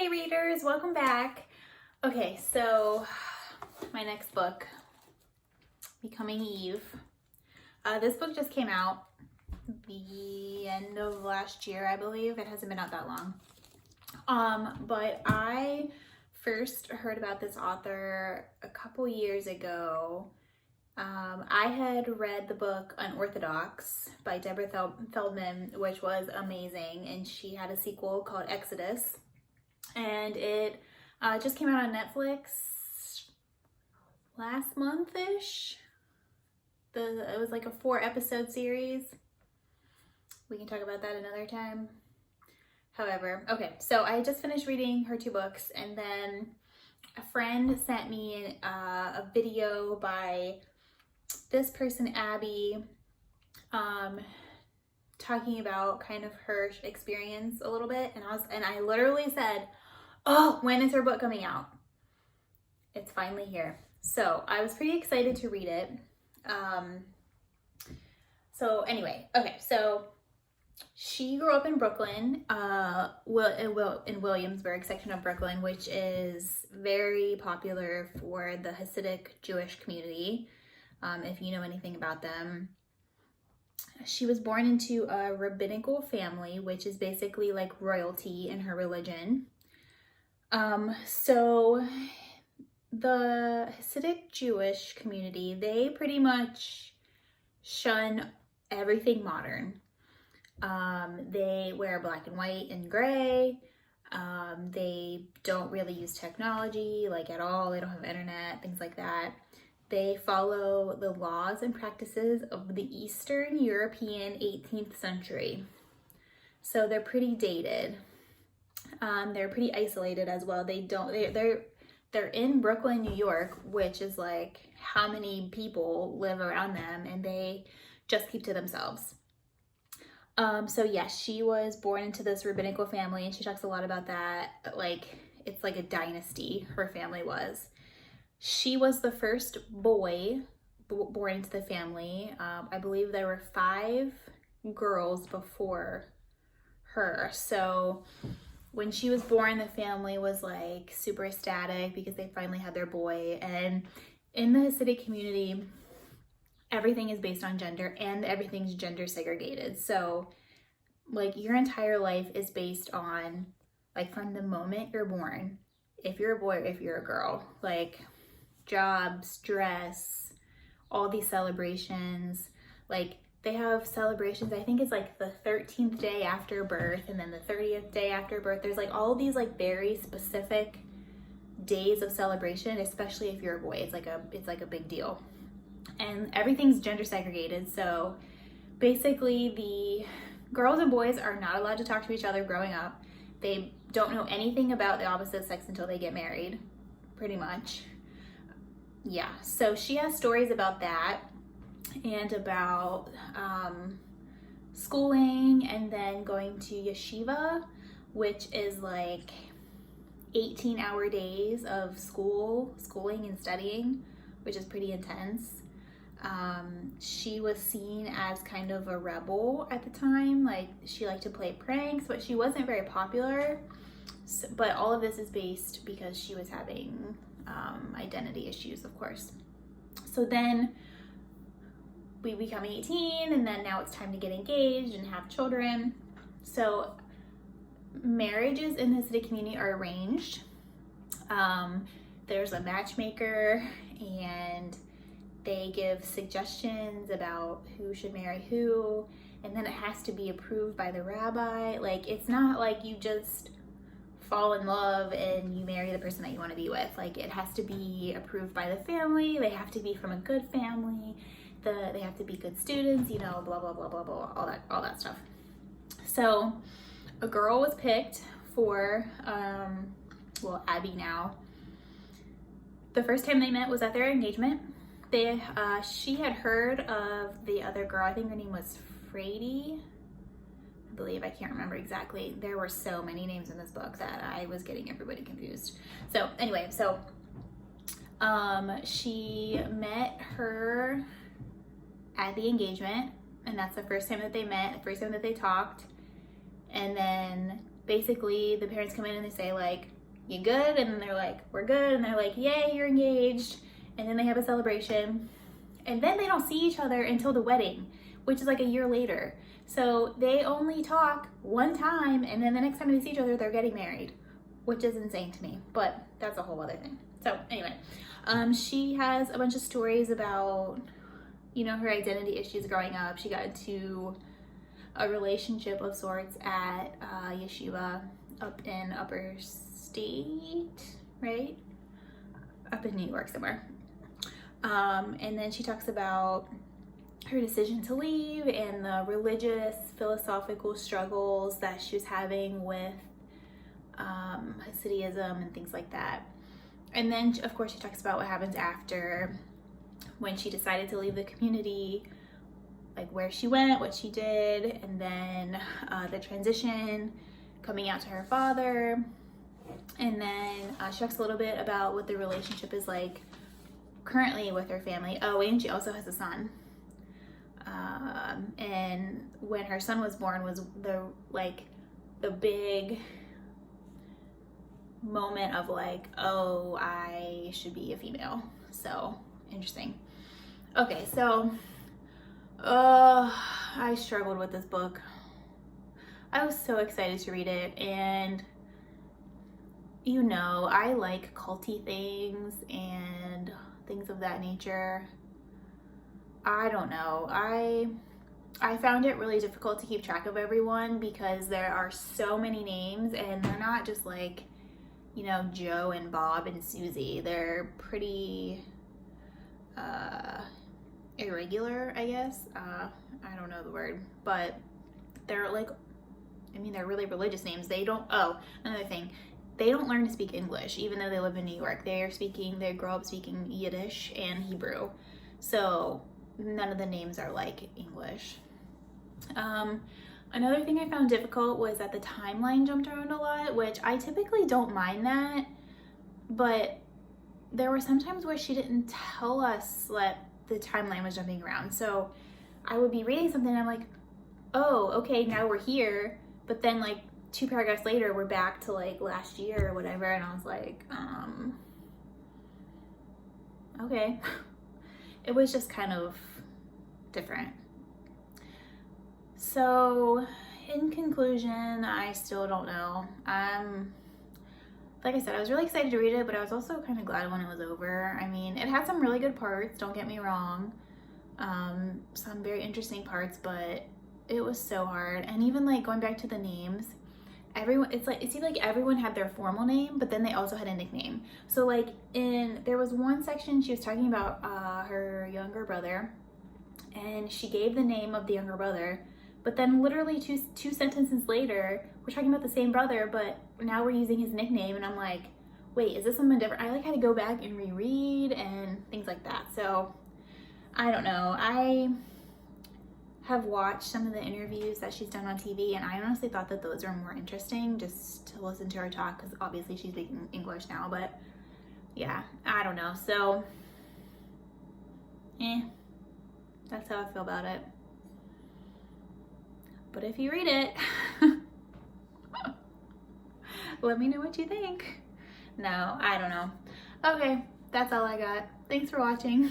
Hey readers, welcome back. Okay, so my next book, Becoming Eve. This book just came out the end of last year, I believe. It hasn't been out that long. But I first heard about this author a couple years ago. I had read the book Unorthodox by Deborah Feldman, which was amazing, and she had a sequel called Exodus, and it just came out on Netflix last month-ish. It was like a 4-episode series. We can talk about that another time. However, okay, so I just finished reading her 2 books, and then a friend sent me a video by this person, Abby, talking about kind of her experience a little bit, and I literally said, "Oh, when is her book coming out?" It's finally here. So I was pretty excited to read it. So anyway, okay, so she grew up in Brooklyn, in Williamsburg section of Brooklyn, which is very popular for the Hasidic Jewish community, if you know anything about them. She was born into a rabbinical family, which is basically like royalty in her religion. So the Hasidic Jewish community, they pretty much shun everything modern. They wear black and white and gray. They don't really use technology like at all. They don't have internet, things like that. They follow the laws and practices of the Eastern European 18th century. So they're pretty dated. They're pretty isolated as well. They're in Brooklyn, New York, which is like how many people live around them, and they just keep to themselves. So yes, she was born into this rabbinical family, and she talks a lot about that. Like, it's like a dynasty, her family was. She was the first boy born into the family. I believe there were 5 girls before her. So when she was born, the family was like super ecstatic because they finally had their boy. And in the Hasidic community, everything is based on gender, and everything's gender segregated. So like your entire life is based on, like, from the moment you're born, if you're a boy or if you're a girl, like jobs, dress, all these celebrations. Like they have celebrations, I think it's like the 13th day after birth and then the 30th day after birth. There's like all these like very specific days of celebration, especially if you're a boy. It's like a big deal. And everything's gender segregated. So basically the girls and boys are not allowed to talk to each other growing up. They don't know anything about the opposite sex until they get married, pretty much. Yeah, so she has stories about that and about schooling, and then going to yeshiva, which is like 18-hour days of schooling and studying, which is pretty intense. She was seen as kind of a rebel at the time. Like, she liked to play pranks, but she wasn't very popular. So, but all of this is based because she was having identity issues, of course. So then we become 18, and then now it's time to get engaged and have children. So marriages in the Hasidic community are arranged. There's a matchmaker, and they give suggestions about who should marry who, and then it has to be approved by the rabbi. Like, it's not like you just fall in love and you marry the person that you want to be with. Like, it has to be approved by the family. They have to be from a good family. They have to be good students, you know, blah, blah, blah, blah, blah, all that stuff. So a girl was picked for, Abby now. The first time they met was at their engagement. She had heard of the other girl. I think her name was Frady, I believe. I can't remember exactly. There were so many names in this book that I was getting everybody confused. So anyway, she met her at the engagement, and that's the first time that they met, the first time that they talked. And then basically the parents come in and they say, like, you good? And then they're like, we're good. And they're like, yay, you're engaged. And then they have a celebration. And then they don't see each other until the wedding, which is like a year later. So they only talk one time, and then the next time they see each other, they're getting married, which is insane to me, but that's a whole other thing. So anyway, she has a bunch of stories about, you know, her identity issues growing up. She got into a relationship of sorts at yeshiva up in upper state, right? Up in New York somewhere. And then she talks about her decision to leave and the religious, philosophical struggles that she was having with Hasidism and things like that. And then, of course, she talks about what happens after, when she decided to leave the community, like where she went, what she did, and then the transition, coming out to her father. And then she talks a little bit about what the relationship is like currently with her family. Oh, and she also has a son. And when her son was born was the big moment of like, oh, I should be a female. So interesting. Okay, so I struggled with this book. I was so excited to read it, and you know, I like culty things and things of that nature. I don't know. I found it really difficult to keep track of everyone because there are so many names, and they're not just like, you know, Joe and Bob and Susie. They're pretty irregular, I guess. I don't know the word, but they're like, I mean, they're really religious names. They don't, oh, another thing, they don't learn to speak English, even though they live in New York. They grow up speaking Yiddish and Hebrew. So none of the names are like English. Another thing I found difficult was that the timeline jumped around a lot, which I typically don't mind that, but there were some times where she didn't tell us that the timeline was jumping around. So I would be reading something and I'm like, oh, okay, now we're here. But then like 2 paragraphs later, we're back to like last year or whatever. And I was like, okay. It was just kind of different. So in conclusion, I still don't know. Like I said, I was really excited to read it, but I was also kind of glad when it was over. I mean, it had some really good parts, don't get me wrong. Some very interesting parts, but it was so hard. And even like going back to the names, it seemed like everyone had their formal name, but then they also had a nickname. So like there was one section she was talking about her younger brother, and she gave the name of the younger brother, but then literally two sentences later, we're talking about the same brother, but now we're using his nickname, and I'm like, wait, is this something different? I like had to go back and reread and things like that. So I don't know. I have watched some of the interviews that she's done on TV, and I honestly thought that those were more interesting just to listen to her talk, because obviously she's speaking English now, but yeah, I don't know. So that's how I feel about it. But if you read it, let me know what you think. No, I don't know. Okay, that's all I got. Thanks for watching.